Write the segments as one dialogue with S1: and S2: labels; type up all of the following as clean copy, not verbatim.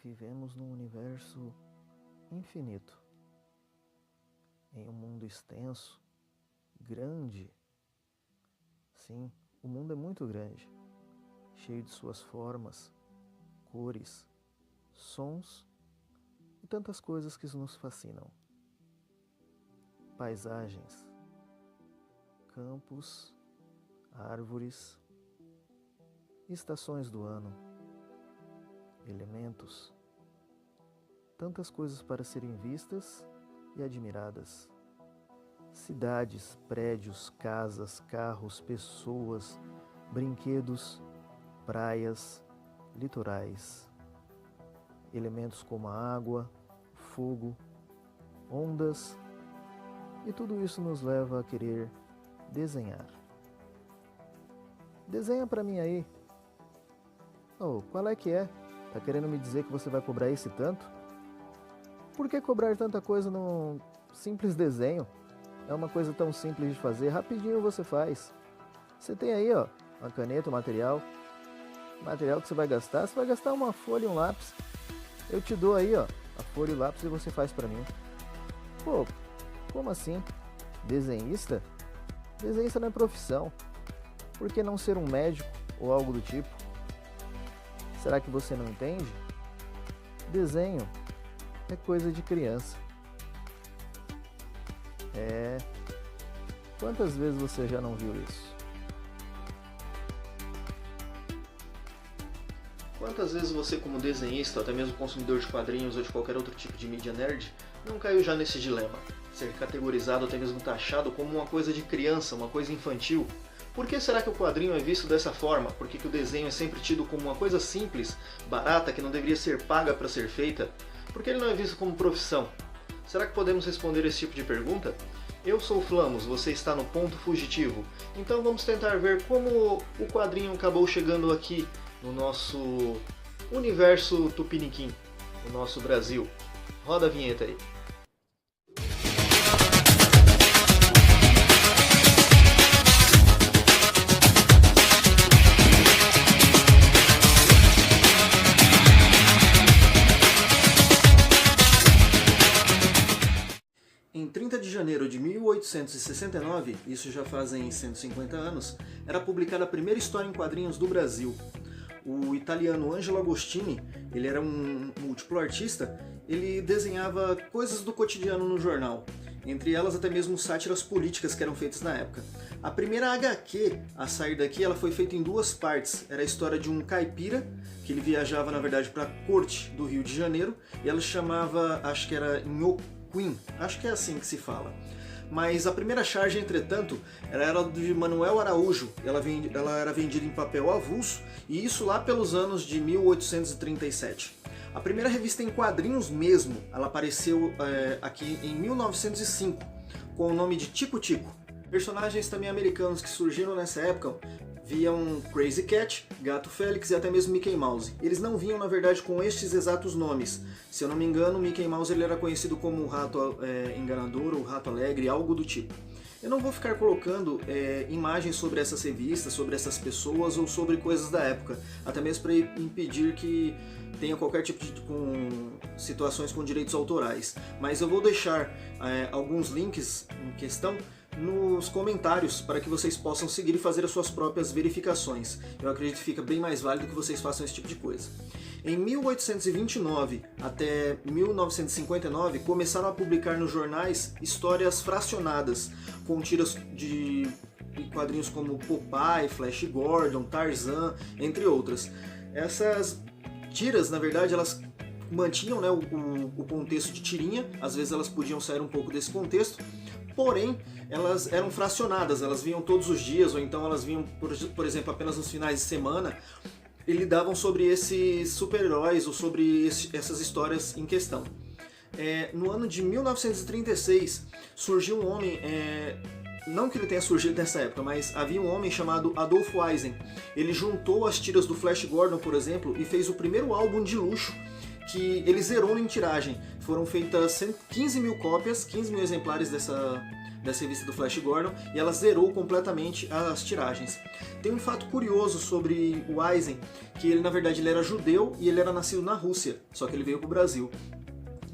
S1: Vivemos num universo infinito, em um mundo extenso, grande. Sim, o mundo é muito grande, cheio de suas formas, cores, sons e tantas coisas que nos fascinam. Paisagens, campos, árvores, estações do ano, elementos, tantas coisas para serem vistas e admiradas. Cidades, prédios, casas, carros, pessoas, brinquedos, praias, litorais, elementos como a água, fogo, ondas, e tudo isso nos leva a querer desenhar. Desenha pra mim aí. Oh, qual é que é? Tá querendo me dizer que você vai cobrar esse tanto? Por que cobrar tanta coisa num simples desenho? É uma coisa tão simples de fazer, rapidinho você faz. Você tem aí, ó, uma caneta, um material. O material que você vai gastar uma folha e um lápis. Eu te dou aí, ó, a folha e o lápis e você faz pra mim. Pô, como assim? Desenhista? Desenhista não é profissão. Por que não ser um médico ou algo do tipo? Será que você não entende? Desenho é coisa de criança. Quantas vezes você já não viu isso?
S2: Quantas vezes você, como desenhista, ou até mesmo consumidor de quadrinhos ou de qualquer outro tipo de mídia nerd, não caiu já nesse dilema? Ser categorizado ou até mesmo taxado como uma coisa de criança, uma coisa infantil? Por que será que o quadrinho é visto dessa forma? Por que o desenho é sempre tido como uma coisa simples, barata, que não deveria ser paga para ser feita? Por que ele não é visto como profissão? Será que podemos responder esse tipo de pergunta? Eu sou o Flamos, você está no Ponto Fugitivo. Então vamos tentar ver como o quadrinho acabou chegando aqui no nosso universo tupiniquim, no nosso Brasil. Roda a vinheta aí. Em 30 de janeiro de 1869, isso já fazem 150 anos, era publicada a primeira história em quadrinhos do Brasil. O italiano Angelo Agostini, ele era um múltiplo artista, ele desenhava coisas do cotidiano no jornal, entre elas até mesmo sátiras políticas que eram feitas na época. A primeira HQ a sair daqui, ela foi feita em duas partes. Era a história de um caipira, que ele viajava na verdade para a corte do Rio de Janeiro, e ela chamava, acho que era Queen, acho que é assim que se fala. Mas a primeira charge, entretanto, era de Manuel Araújo. Ela era vendida em papel avulso, e isso lá pelos anos de 1837. A primeira revista em quadrinhos mesmo, ela apareceu aqui em 1905, com o nome de Tico Tico. Personagens também americanos que surgiram nessa época viam Crazy Cat, Gato Félix e até mesmo Mickey Mouse. Eles não vinham, na verdade, com estes exatos nomes. Se eu não me engano, Mickey Mouse ele era conhecido como o Rato Enganador ou Rato Alegre, algo do tipo. Eu não vou ficar colocando imagens sobre essas revistas, sobre essas pessoas ou sobre coisas da época, até mesmo para impedir que tenha qualquer tipo de situações com direitos autorais. Mas eu vou deixar alguns links em questão nos comentários para que vocês possam seguir e fazer as suas próprias verificações. Eu acredito que fica bem mais válido que vocês façam esse tipo de coisa. Em 1829 até 1959 começaram a publicar nos jornais histórias fracionadas, com tiras de quadrinhos como Popeye, Flash Gordon, Tarzan, entre outras. Essas tiras, na verdade, elas mantinham, né, o contexto de tirinha, às vezes elas podiam sair um pouco desse contexto, porém elas eram fracionadas, elas vinham todos os dias, ou então elas vinham, por exemplo, apenas nos finais de semana, e lidavam sobre esses super-heróis ou sobre essas histórias em questão. No ano de 1936 surgiu um homem, não que ele tenha surgido nessa época, mas havia um homem chamado Adolfo Eisen. Ele juntou as tiras do Flash Gordon, por exemplo, e fez o primeiro álbum de luxo que ele zerou em tiragem. Foram feitas 15 mil cópias, 15 mil exemplares dessa revista do Flash Gordon, e ela zerou completamente as tiragens. Tem um fato curioso sobre o Eisen, que ele na verdade ele era judeu e ele era nascido na Rússia, só que ele veio para o Brasil.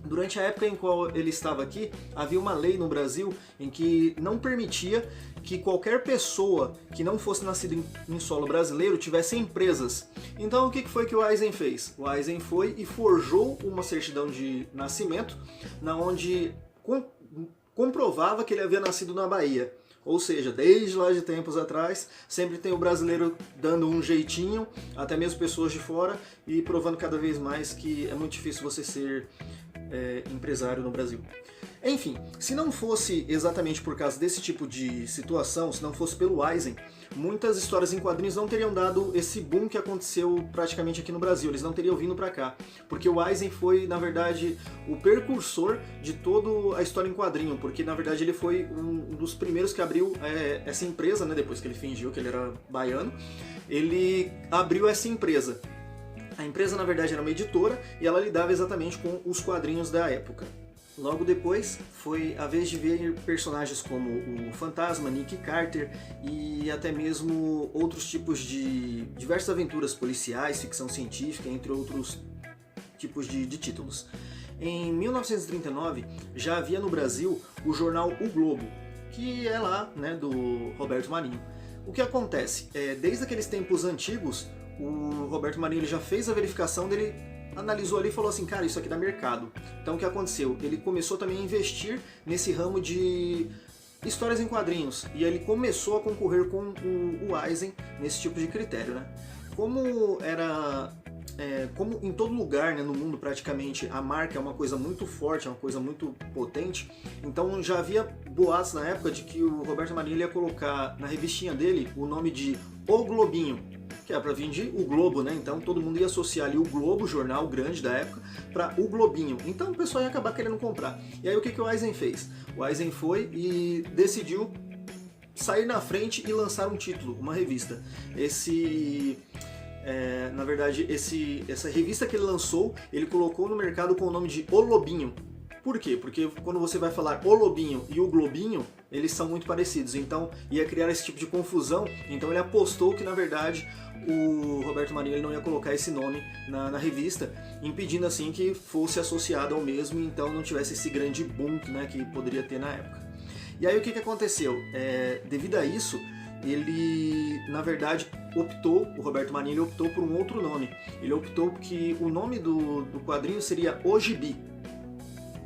S2: Durante a época em qual ele estava aqui, havia uma lei no Brasil em que não permitia que qualquer pessoa que não fosse nascida em solo brasileiro tivesse empresas. Então o que foi que o Eisen fez? O Eisen foi e forjou uma certidão de nascimento, na onde comprovava que ele havia nascido na Bahia. Ou seja, desde lá de tempos atrás, sempre tem o brasileiro dando um jeitinho, até mesmo pessoas de fora, e provando cada vez mais que é muito difícil você ser empresário no Brasil. Enfim, se não fosse exatamente por causa desse tipo de situação, se não fosse pelo Eisen, muitas histórias em quadrinhos não teriam dado esse boom que aconteceu praticamente aqui no Brasil, eles não teriam vindo pra cá, porque o Eisen foi, na verdade, o precursor de toda a história em quadrinho, porque na verdade ele foi um dos primeiros que abriu essa empresa, né, depois que ele fingiu que ele era baiano, ele abriu essa empresa. A empresa, na verdade, era uma editora e ela lidava exatamente com os quadrinhos da época. Logo depois, foi a vez de ver personagens como o Fantasma, Nick Carter e até mesmo outros tipos de diversas aventuras policiais, ficção científica, entre outros tipos de títulos. Em 1939, já havia no Brasil o jornal O Globo, que é lá, né, do Roberto Marinho. O que acontece? Desde aqueles tempos antigos, o Roberto Marinho ele já fez a verificação dele, analisou ali e falou assim, cara, isso aqui dá mercado. Então o que aconteceu? Ele começou também a investir nesse ramo de histórias em quadrinhos, e aí ele começou a concorrer com o Eisen nesse tipo de critério, né? Como em todo lugar, né, no mundo praticamente, a marca é uma coisa muito forte, é uma coisa muito potente, então já havia boatos na época de que o Roberto Marinho ia colocar na revistinha dele o nome de O Globinho, que era para vir de O Globo, né? Então todo mundo ia associar ali o Globo, o jornal grande da época, para O Globinho. Então o pessoal ia acabar querendo comprar. E aí o que o Eisen fez? O Eisen foi e decidiu sair na frente e lançar um título, uma revista. Na verdade, essa revista que ele lançou, ele colocou no mercado com o nome de O Lobinho. Por quê? Porque quando você vai falar O Lobinho e O Globinho, eles são muito parecidos, então ia criar esse tipo de confusão, então ele apostou que, na verdade, o Roberto Marinho ele não ia colocar esse nome na revista, impedindo assim que fosse associado ao mesmo e então não tivesse esse grande boom, né, que poderia ter na época. E aí o que aconteceu? Devido a isso, ele, na verdade, o Roberto Marinho optou por um outro nome. Ele optou que o nome do quadrinho seria O Gibi.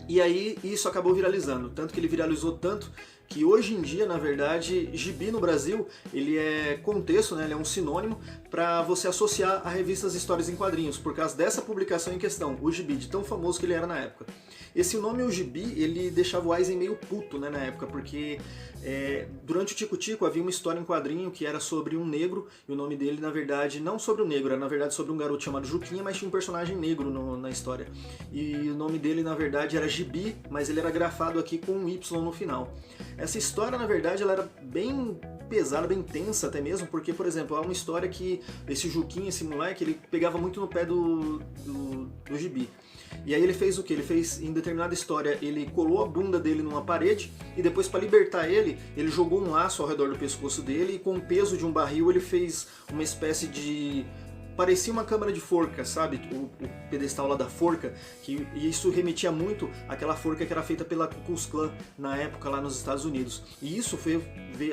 S2: E aí isso acabou viralizando, tanto que ele viralizou tanto que hoje em dia, na verdade, gibi no Brasil, ele é contexto, né, ele é um sinônimo para você associar a revistas Histórias em Quadrinhos, por causa dessa publicação em questão, o gibi, de tão famoso que ele era na época. Esse nome, o gibi, ele deixava o Eisen meio puto, né, na época, porque durante o Tico-Tico havia uma história em quadrinho que era sobre um negro, e o nome dele, na verdade, não sobre o negro, era na verdade sobre um garoto chamado Juquinha, mas tinha um personagem negro na história. E o nome dele, na verdade, era Gibi, mas ele era grafado aqui com um Y no final. Essa história, na verdade, ela era bem pesada, bem tensa até mesmo, porque, por exemplo, é uma história que esse Juquinha, esse moleque, ele pegava muito no pé do Gibi. E aí ele fez o que? Ele fez, em determinada história, ele colou a bunda dele numa parede e depois, para libertar ele jogou um laço ao redor do pescoço dele e com o peso de um barril ele fez uma espécie de... parecia uma câmara de forca, sabe? O pedestal lá da forca, e isso remetia muito àquela forca que era feita pela Ku Klux Klan na época lá nos Estados Unidos. E isso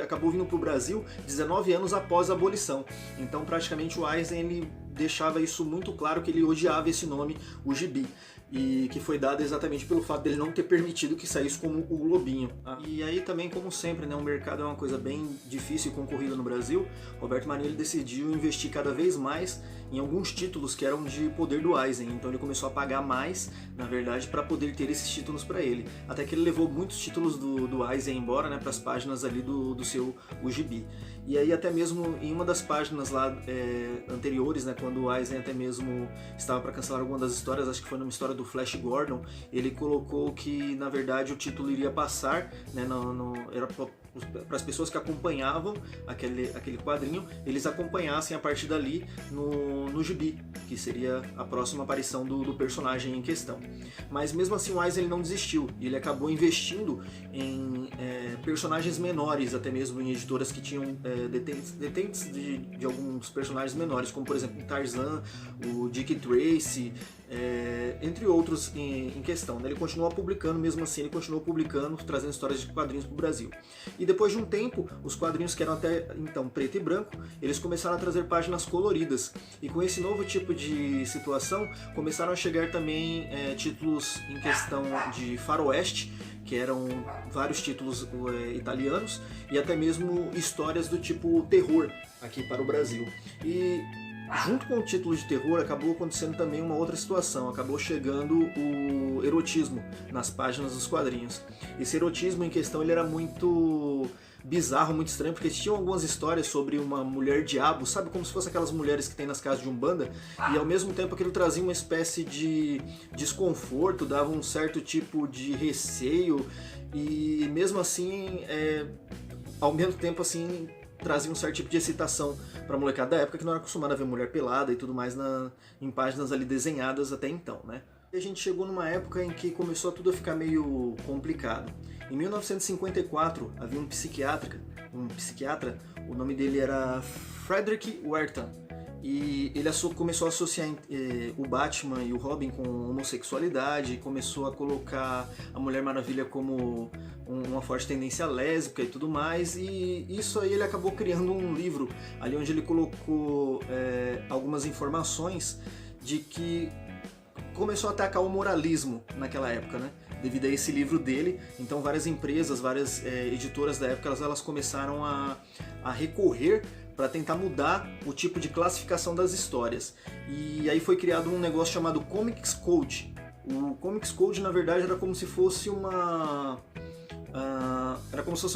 S2: acabou vindo para o Brasil 19 anos após a abolição. Então praticamente o Eisen ele deixava isso muito claro, que ele odiava esse nome, o Gibi. E que foi dado exatamente pelo fato dele não ter permitido que saísse como o Lobinho. E aí também, como sempre, né, o mercado é uma coisa bem difícil e concorrida no Brasil. Roberto Marinho ele decidiu investir cada vez mais em alguns títulos que eram de poder do Eisen. Então ele começou a pagar mais, na verdade, para poder ter esses títulos para ele. Até que ele levou muitos títulos do Eisen embora, né, para as páginas ali do seu Gibi. E aí até mesmo em uma das páginas lá anteriores, né, quando o Eisen até mesmo estava para cancelar alguma das histórias, acho que foi numa história do Flash Gordon, ele colocou que na verdade o título iria passar, né, era para as pessoas que acompanhavam aquele quadrinho, eles acompanhassem a partir dali no gibi, que seria a próxima aparição do personagem em questão. Mas mesmo assim o Wise ele não desistiu, e ele acabou investindo em personagens menores, até mesmo em editoras que tinham detentes de alguns personagens menores, como por exemplo o Tarzan, o Dick Tracy, entre outros em questão. Ele continuou publicando, mesmo assim ele continuou publicando, trazendo histórias de quadrinhos para o Brasil. E depois de um tempo, os quadrinhos que eram até então preto e branco, eles começaram a trazer páginas coloridas. E com esse novo tipo de situação, começaram a chegar também títulos em questão de faroeste, que eram vários títulos italianos, e até mesmo histórias do tipo terror aqui para o Brasil. E junto com o título de terror, acabou acontecendo também uma outra situação. Acabou chegando o erotismo nas páginas dos quadrinhos. Esse erotismo em questão ele era muito bizarro, muito estranho, porque tinham algumas histórias sobre uma mulher diabo, sabe, como se fosse aquelas mulheres que tem nas casas de Umbanda, e ao mesmo tempo aquilo trazia uma espécie de desconforto, dava um certo tipo de receio, e mesmo assim, ao mesmo tempo assim, trazia um certo tipo de excitação para a molecada da época que não era acostumada a ver mulher pelada e tudo mais em páginas ali desenhadas até então, né? E a gente chegou numa época em que começou tudo a ficar meio complicado. Em 1954 havia um psiquiatra, o nome dele era Frederick Wertham, e ele começou a associar o Batman e o Robin com homossexualidade, começou a colocar a Mulher Maravilha como uma forte tendência lésbica e tudo mais, e isso aí ele acabou criando um livro ali onde ele colocou algumas informações de que começou a atacar o moralismo naquela época, né? Devido a esse livro dele, então várias empresas, várias editoras da época, elas começaram a recorrer para tentar mudar o tipo de classificação das histórias. E aí foi criado um negócio chamado Comics Code. O Comics Code, na verdade, era como se fosse uma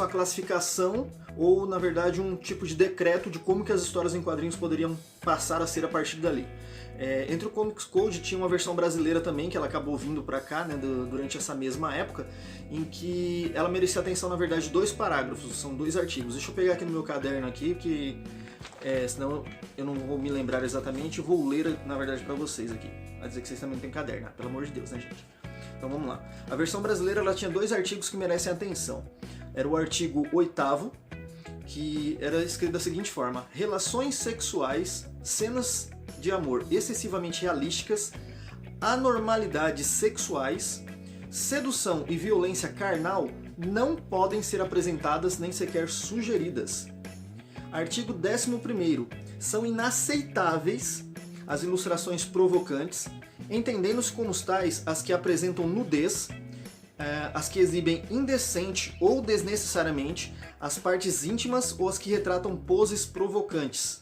S2: classificação, ou na verdade um tipo de decreto de como que as histórias em quadrinhos poderiam passar a ser a partir dali. Entre o Comics Code tinha uma versão brasileira também, que ela acabou vindo para cá, né, durante essa mesma época, em que ela merecia atenção, na verdade, 2 parágrafos, são 2 artigos. Deixa eu pegar aqui no meu caderno aqui, que senão eu não vou me lembrar exatamente, vou ler, na verdade, para vocês aqui. Vai dizer que vocês também têm caderno, pelo amor de Deus, né, gente? Então vamos lá. A versão brasileira ela tinha 2 artigos que merecem atenção. Era o artigo 8º, que era escrito da seguinte forma: relações sexuais, cenas de amor excessivamente realísticas, anormalidades sexuais, sedução e violência carnal não podem ser apresentadas nem sequer sugeridas. Artigo 11º. São inaceitáveis as ilustrações provocantes, entendendo-se como tais as que apresentam nudez, as que exibem indecente ou desnecessariamente as partes íntimas ou as que retratam poses provocantes.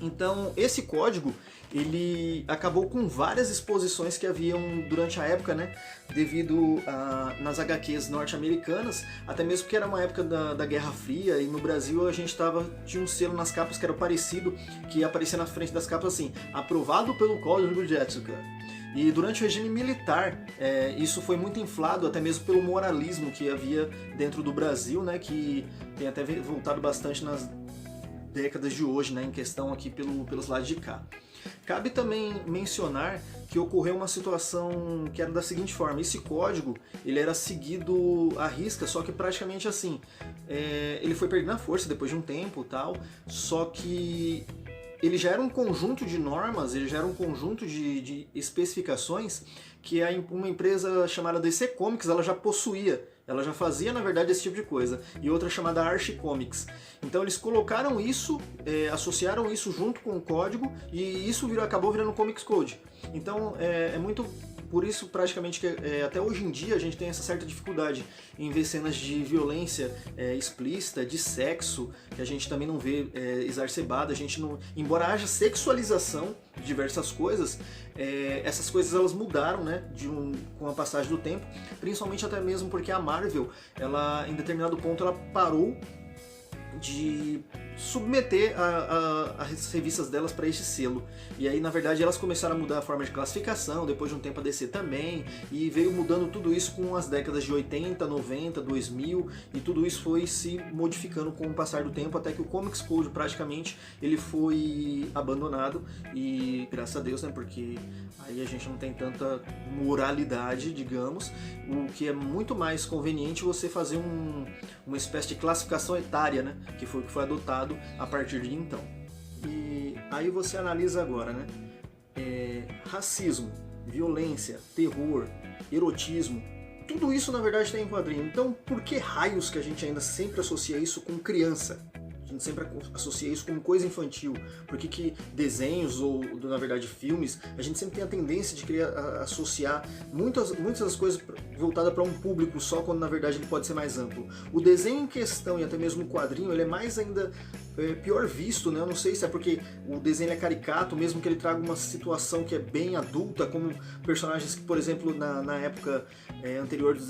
S2: Então, esse código, ele acabou com várias exposições que haviam durante a época, né, devido nas HQs norte-americanas, até mesmo que era uma época da Guerra Fria, e no Brasil a gente tinha um selo nas capas que era parecido, que aparecia na frente das capas assim, aprovado pelo Código de Ética. E durante o regime militar, isso foi muito inflado, até mesmo pelo moralismo que havia dentro do Brasil, né, que tem até voltado bastante nas décadas de hoje, né, em questão aqui pelos lados de cá. Cabe também mencionar que ocorreu uma situação que era da seguinte forma: esse código ele era seguido à risca, só que praticamente assim, ele foi perdendo a força depois de um tempo, tal, só que ele já era um conjunto de normas, ele já era um conjunto de especificações que uma empresa chamada DC Comics ela já possuía. Ela já fazia, na verdade, esse tipo de coisa. E outra chamada Archie Comics. Então eles colocaram isso, associaram isso junto com o código, e isso acabou virando Comics Code. Então é muito por isso praticamente que até hoje em dia a gente tem essa certa dificuldade em ver cenas de violência explícita, de sexo, que a gente também não vê exacerbada, a gente não, embora haja sexualização de diversas coisas, essas coisas elas mudaram, né, com a passagem do tempo, principalmente até mesmo porque a Marvel, ela em determinado ponto ela parou de submeter as revistas delas para este selo. E aí, na verdade, elas começaram a mudar a forma de classificação, depois de um tempo a DC também, e veio mudando tudo isso com as décadas de 80, 90, 2000, e tudo isso foi se modificando com o passar do tempo, até que o Comics Code praticamente ele foi abandonado, e graças a Deus, né, porque aí a gente não tem tanta moralidade, digamos, o que é muito mais conveniente você fazer uma espécie de classificação etária, né, que foi o que foi adotado a partir de então. E aí você analisa agora, né? Racismo, violência, terror, erotismo, tudo isso na verdade tem em quadrinho. Então por que raios que a gente ainda sempre associa isso com criança? A gente sempre associa isso com coisa infantil. Por que desenhos ou, na verdade, filmes, a gente sempre tem a tendência de querer associar muitas das coisas voltadas para um público só, quando na verdade ele pode ser mais amplo. O desenho em questão e até mesmo o quadrinho, ele é mais ainda pior visto, né? Eu não sei se é porque o desenho é caricato, mesmo que ele traga uma situação que é bem adulta, como personagens que, por exemplo, na época anterior dos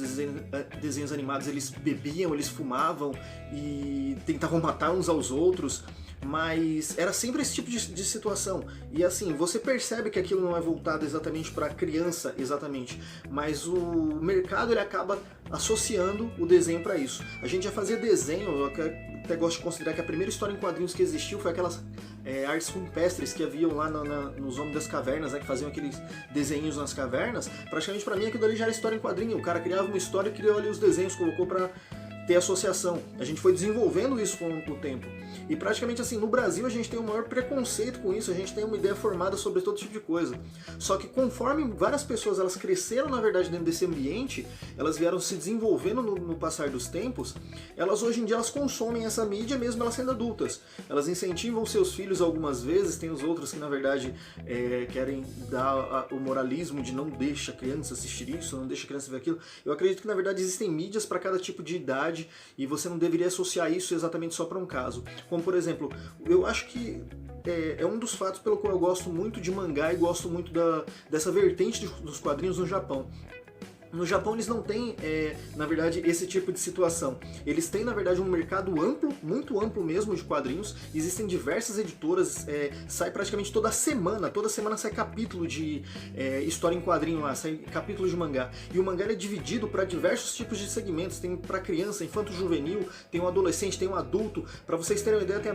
S2: desenhos animados, eles bebiam, eles fumavam e tentavam matar uns aos outros, mas era sempre esse tipo de situação. E assim, você percebe que aquilo não é voltado exatamente para criança, exatamente, mas o mercado ele acaba associando o desenho para isso. A gente já fazia desenho, eu até gosto de considerar que a primeira história em quadrinhos que existiu foi aquelas artes rupestres que haviam lá nos Homens das Cavernas, né, que faziam aqueles desenhos nas cavernas. Praticamente para mim aquilo ali já era história em quadrinho. O cara criava uma história e criou ali os desenhos, colocou para ter associação. A gente foi desenvolvendo isso com o tempo. E praticamente assim, no Brasil a gente tem o maior preconceito com isso, a gente tem uma ideia formada sobre todo tipo de coisa. Só que conforme várias pessoas elas cresceram na verdade dentro desse ambiente, elas vieram se desenvolvendo no passar dos tempos, elas hoje em dia elas consomem essa mídia mesmo elas sendo adultas. Elas incentivam seus filhos algumas vezes, tem os outros que na verdade querem dar o moralismo de não deixa a criança assistir isso, não deixa a criança ver aquilo. Eu acredito que na verdade existem mídias para cada tipo de idade e você não deveria associar isso exatamente só para um caso. Como por exemplo, eu acho que é um dos fatos pelo qual eu gosto muito de mangá e gosto muito dessa vertente dos quadrinhos no Japão. No Japão eles não têm, na verdade, esse tipo de situação. Eles têm, na verdade, um mercado amplo, muito amplo mesmo, de quadrinhos. Existem diversas editoras, sai praticamente toda semana sai capítulo de história em quadrinho lá, sai capítulo de mangá. E o mangá é dividido para diversos tipos de segmentos. Tem para criança, infanto-juvenil, tem um adolescente, tem um adulto. Para vocês terem uma ideia,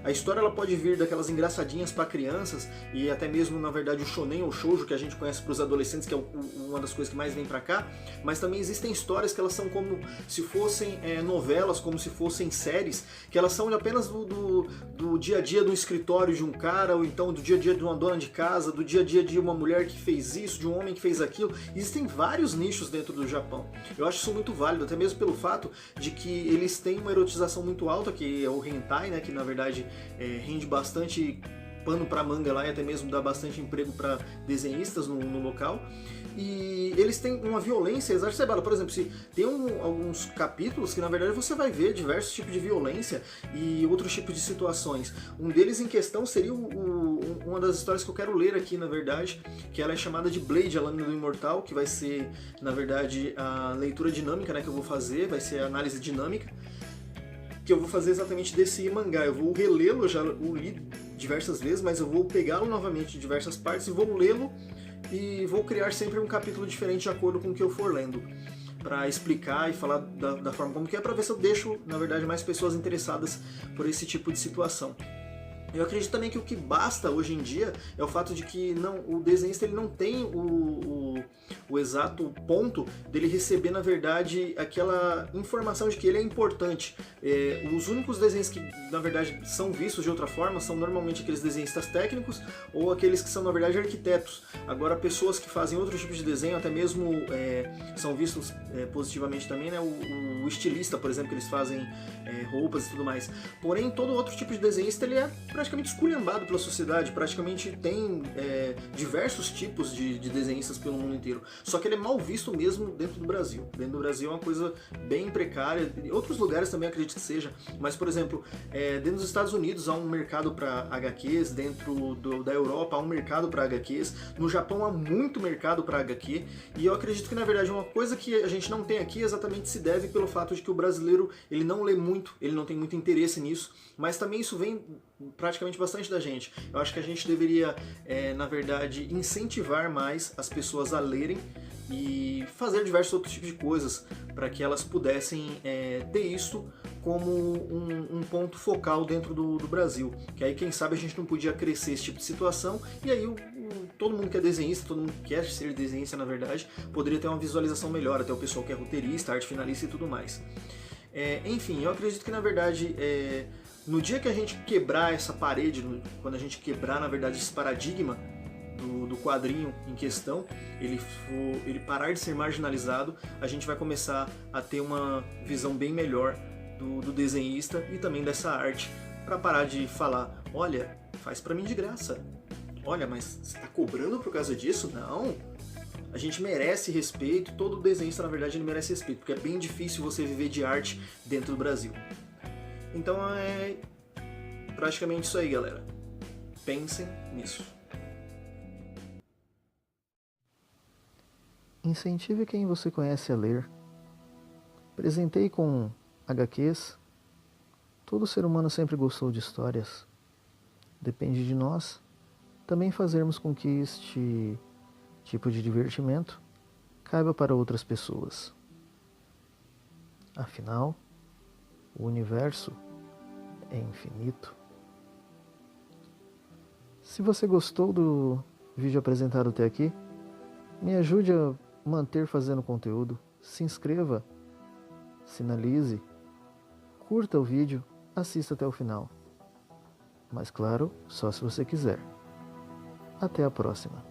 S2: a história ela pode vir daquelas engraçadinhas para crianças e até mesmo, na verdade, o shonen ou shoujo, que a gente conhece para os adolescentes, que é uma das coisas que mais vem pra cá, mas também existem histórias que elas são como se fossem novelas, como se fossem séries, que elas são apenas do dia a dia do escritório de um cara, ou então do dia a dia de uma dona de casa, do dia a dia de uma mulher que fez isso, de um homem que fez aquilo. Existem vários nichos dentro do Japão. Eu acho isso muito válido, até mesmo pelo fato de que eles têm uma erotização muito alta, que é o hentai, né, que na verdade rende bastante pano para manga lá e até mesmo dá bastante emprego para desenhistas no local. E eles têm uma violência exacerbada. Por exemplo, se tem alguns capítulos que na verdade você vai ver diversos tipos de violência e outros tipos de situações. Um deles em questão seria uma das histórias que eu quero ler aqui, na verdade, que ela é chamada de Blade, a Lâmina do Imortal, que vai ser, na verdade, a leitura dinâmica, né, que eu vou fazer, vai ser a análise dinâmica, que eu vou fazer exatamente desse mangá. Eu vou relê-lo, eu já o li diversas vezes, mas eu vou pegá-lo novamente de diversas partes e vou lê-lo e vou criar sempre um capítulo diferente de acordo com o que eu for lendo, para explicar e falar da forma como que é, para ver se eu deixo, na verdade, mais pessoas interessadas por esse tipo de situação. Eu acredito também que o que basta hoje em dia é o fato de que o desenhista ele não tem o exato ponto dele receber, na verdade, aquela informação de que ele é importante. Os únicos desenhos que, na verdade, são vistos de outra forma são normalmente aqueles desenhistas técnicos ou aqueles que são, na verdade, arquitetos. Agora, pessoas que fazem outro tipo de desenho, até mesmo são vistos positivamente também, né? O estilista, por exemplo, que eles fazem roupas e tudo mais. Porém, todo outro tipo de desenhista ele é praticamente esculhambado pela sociedade, praticamente tem diversos tipos de desenhistas pelo mundo inteiro, só que ele é mal visto mesmo dentro do Brasil. Dentro do Brasil é uma coisa bem precária, em outros lugares também acredito que seja, mas por exemplo, dentro dos Estados Unidos há um mercado para HQs, dentro da Europa há um mercado para HQs, no Japão há muito mercado para HQ, e eu acredito que na verdade uma coisa que a gente não tem aqui exatamente se deve pelo fato de que o brasileiro ele não lê muito, ele não tem muito interesse nisso, mas também isso vem praticamente bastante da gente. Eu acho que a gente deveria, na verdade, incentivar mais as pessoas a lerem e fazer diversos outros tipos de coisas para que elas pudessem ter isso como um ponto focal dentro do Brasil. Que aí, quem sabe, a gente não podia crescer esse tipo de situação e aí todo mundo que é desenhista, todo mundo que quer ser desenhista, na verdade, poderia ter uma visualização melhor, até o pessoal que é roteirista, arte finalista e tudo mais. Enfim, eu acredito que, na verdade, no dia que a gente quebrar essa parede, quando a gente quebrar, na verdade, esse paradigma do quadrinho em questão, ele parar de ser marginalizado, a gente vai começar a ter uma visão bem melhor do desenhista e também dessa arte, para parar de falar, olha, faz pra mim de graça. Olha, mas você tá cobrando por causa disso? Não. A gente merece respeito, todo desenhista, na verdade, ele merece respeito, porque é bem difícil você viver de arte dentro do Brasil. Então é praticamente isso aí, galera. Pensem nisso.
S1: Incentive quem você conhece a ler. Apresentei com HQs. Todo ser humano sempre gostou de histórias. Depende de nós também fazermos com que este tipo de divertimento caiba para outras pessoas. Afinal, o universo é infinito. Se você gostou do vídeo apresentado até aqui, me ajude a manter fazendo conteúdo, se inscreva, sinalize, curta o vídeo, assista até o final. Mas claro, só se você quiser. Até a próxima.